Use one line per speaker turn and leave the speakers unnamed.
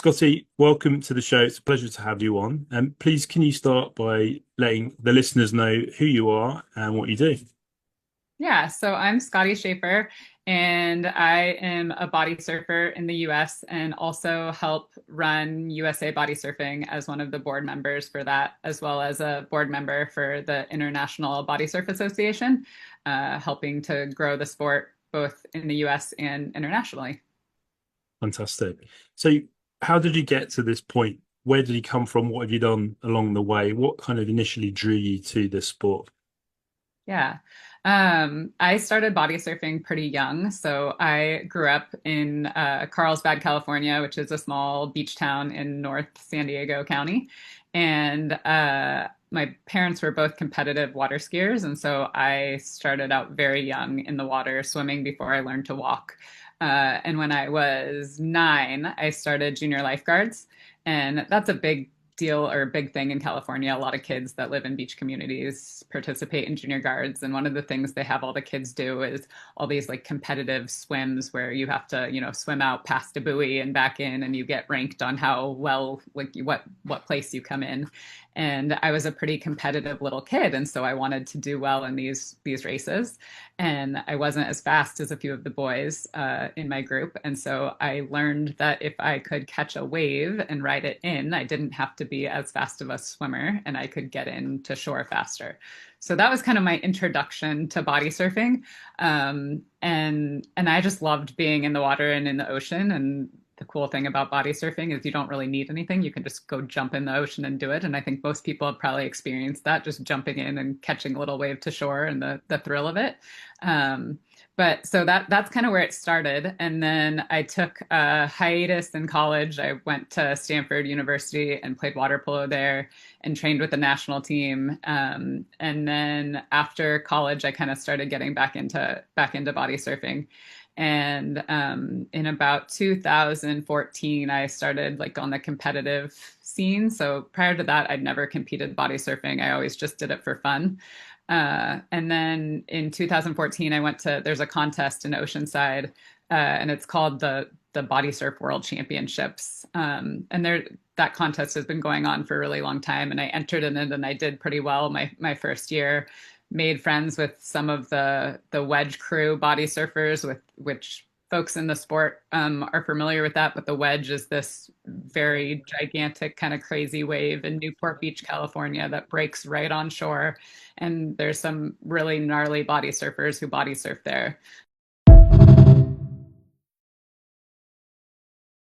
Scotty, welcome to the show. It's a pleasure to have you on. And please, can you start by letting the listeners know who you are and what you do?
Yeah, so I'm Scotti Schafer, and I am a body surfer in the US and also help run USA Body Surfing as one of the board members for that, as well as a board member for the International Body Surf Association, helping to grow the sport both in the US and internationally.
Fantastic. So, how did you get to this point? Where did you come from? What have you done along the way? What kind of initially drew you to this sport?
Yeah. I started body surfing pretty young. So I grew up in Carlsbad, California, which is a small beach town in North San Diego County. And my parents were both competitive water skiers. And so I started out very young in the water, swimming before I learned to walk. And when I was 9, I started junior lifeguards. And that's a big deal or a big thing in California. A lot of kids that live in beach communities participate in junior guards. And one of the things they have all the kids do is all these like competitive swims where you have to, swim out past a buoy and back in, and you get ranked on how well, like what place you come in. And I was a pretty competitive little kid, and so I wanted to do well in these races. And I wasn't as fast as a few of the boys in my group, and so I learned that if I could catch a wave and ride it in, I didn't have to be as fast of a swimmer, and I could get into shore faster. So that was kind of my introduction to body surfing, and I just loved being in the water and in the ocean. And the cool thing about body surfing is you don't really need anything. You can just go jump in the ocean and do it. And I think most people have probably experienced that, just jumping in and catching a little wave to shore and the thrill of it. Um, but so that's kind of where it started. And then I took a hiatus in college. I went to Stanford University and played water polo there and trained with the national team. And then after college, I kind of started getting back into body surfing. And in about 2014, I started like on the competitive scene. So prior to that, I'd never competed body surfing. I always just did it for fun. And then in 2014, there's a contest in Oceanside, and it's called the Body Surf World Championships. That contest has been going on for a really long time, and I entered in it and I did pretty well my first year. Made friends with some of the wedge crew body surfers, with which folks in the sport are familiar with that. But the wedge is this very gigantic, kind of crazy wave in Newport Beach, California, that breaks right on shore. And there's some really gnarly body surfers who body surf there.